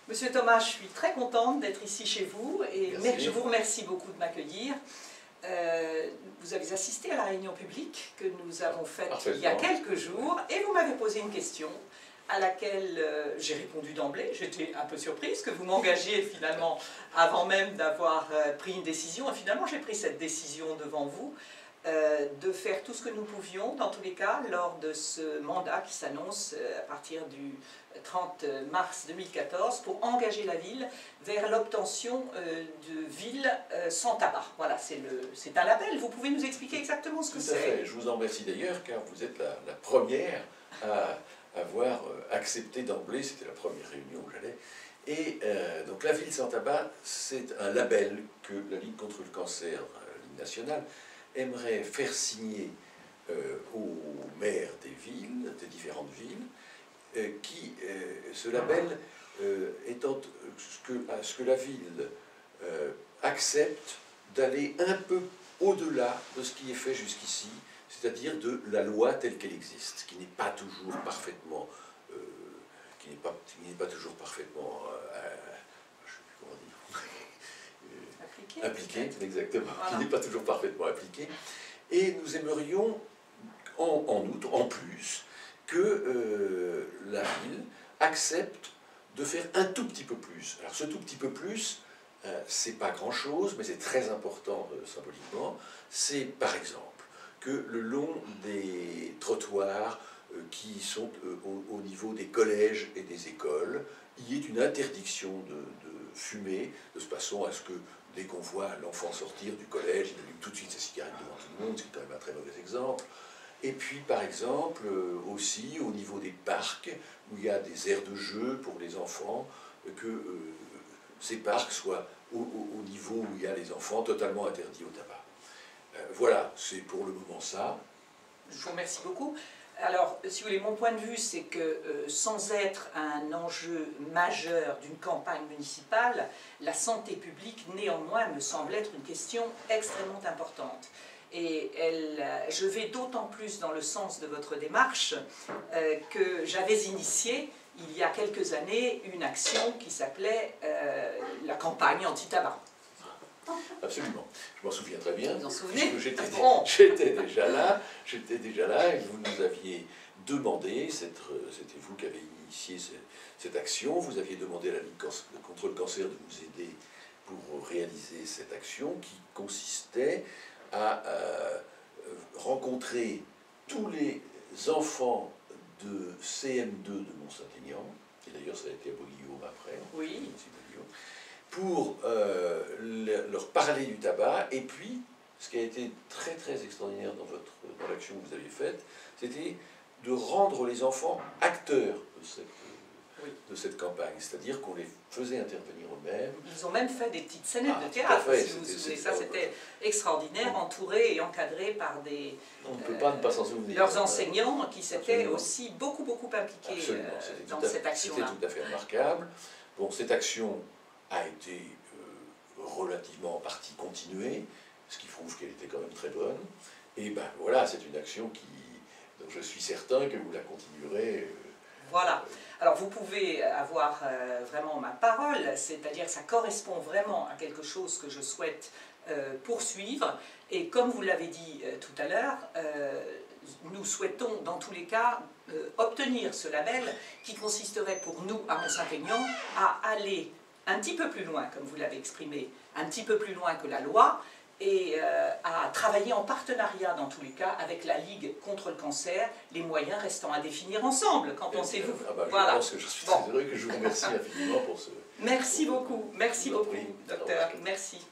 Monsieur Thomas, je suis très contente d'être ici chez vous et je vous remercie beaucoup de m'accueillir. Vous avez assisté à la réunion publique que nous avons faite il y a quelques jours et vous m'avez posé une question à laquelle j'ai répondu d'emblée. J'étais un peu surprise que vous m'engagiez finalement avant même d'avoir pris une décision. Et finalement, j'ai pris cette décision devant vous de faire tout ce que nous pouvions, dans tous les cas, lors de ce mandat qui s'annonce à partir du 30 mars 2014 pour engager la ville vers l'obtention de villes sans tabac. Voilà, c'est un label. Vous pouvez nous expliquer exactement ce que c'est? Tout à fait. Je vous en remercie d'ailleurs, car vous êtes la première à avoir accepté d'emblée, c'était la première réunion où j'allais, et donc la ville sans tabac, c'est un label que la Ligue contre le cancer, la Ligue nationale, aimerait faire signer aux maires des villes, des différentes villes, qui, ce label étant ce que la ville accepte d'aller un peu au-delà de ce qui est fait jusqu'ici, c'est-à-dire de la loi telle qu'elle existe, qui n'est pas toujours parfaitement, appliquée, exactement, voilà. Qui n'est pas toujours parfaitement appliquée. Et nous aimerions, en outre, en plus, que la ville accepte de faire un tout petit peu plus. Alors ce tout petit peu plus, c'est pas grand-chose, mais c'est très important symboliquement. C'est par exemple que le long des trottoirs qui sont au niveau des collèges et des écoles, il y ait une interdiction de fumer, de façon à ce que dès qu'on voit l'enfant sortir du collège, il allume tout de suite sa cigarette devant tout le monde, ce qui est quand même un très mauvais exemple. Et puis, par exemple, aussi au niveau des parcs, où il y a des aires de jeu pour les enfants, que ces parcs soient au niveau où il y a les enfants totalement interdits au tabac. Voilà, c'est pour le moment ça. Je vous remercie beaucoup. Alors, si vous voulez, mon point de vue, c'est que sans être un enjeu majeur d'une campagne municipale, la santé publique, néanmoins, me semble être une question extrêmement importante. Et je vais d'autant plus dans le sens de votre démarche que j'avais initié, il y a quelques années, une action qui s'appelait la campagne anti-tabac. Absolument, je m'en souviens très bien. Vous en souvenez? J'étais déjà là et vous nous aviez demandé, c'était vous qui avez initié cette action, vous aviez demandé à la Ligue contre le cancer de nous aider pour réaliser cette action qui consistait à rencontrer tous les enfants de CM2 de Mont-Saint-Aignan, et d'ailleurs ça a été à Beauguillaume après, oui. Pour leur parler du tabac, et puis, ce qui a été très très extraordinaire dans l'action que vous aviez faite, c'était de rendre les enfants acteurs de cette campagne, c'est-à-dire qu'on les faisait intervenir eux-mêmes. Ils ont même fait des petites scénettes de théâtre, si vous vous souvenez. Ça, c'était extraordinaire, entourés et encadrés par des... On ne peut pas ne pas s'en souvenir. Leurs enseignants qui s'étaient aussi beaucoup impliqués dans cette action-là. C'était tout à fait remarquable. Bon, cette action a été relativement en partie continuée, ce qui prouve qu'elle était quand même très bonne. Et ben voilà, c'est une action dont je suis certain que vous la continuerez. Voilà. Alors vous pouvez avoir vraiment ma parole, c'est-à-dire que ça correspond vraiment à quelque chose que je souhaite poursuivre. Et comme vous l'avez dit tout à l'heure, nous souhaitons dans tous les cas obtenir ce label qui consisterait pour nous à Mont-Saint-Aignan à aller un petit peu plus loin, comme vous l'avez exprimé, un petit peu plus loin que la loi, et à travailler en partenariat dans tous les cas avec la Ligue contre le cancer, les moyens restant à définir ensemble. Qu'en pensez-vous? Je pense que je suis très heureux, que je vous remercie infiniment pour ce... Merci beaucoup, docteur, merci.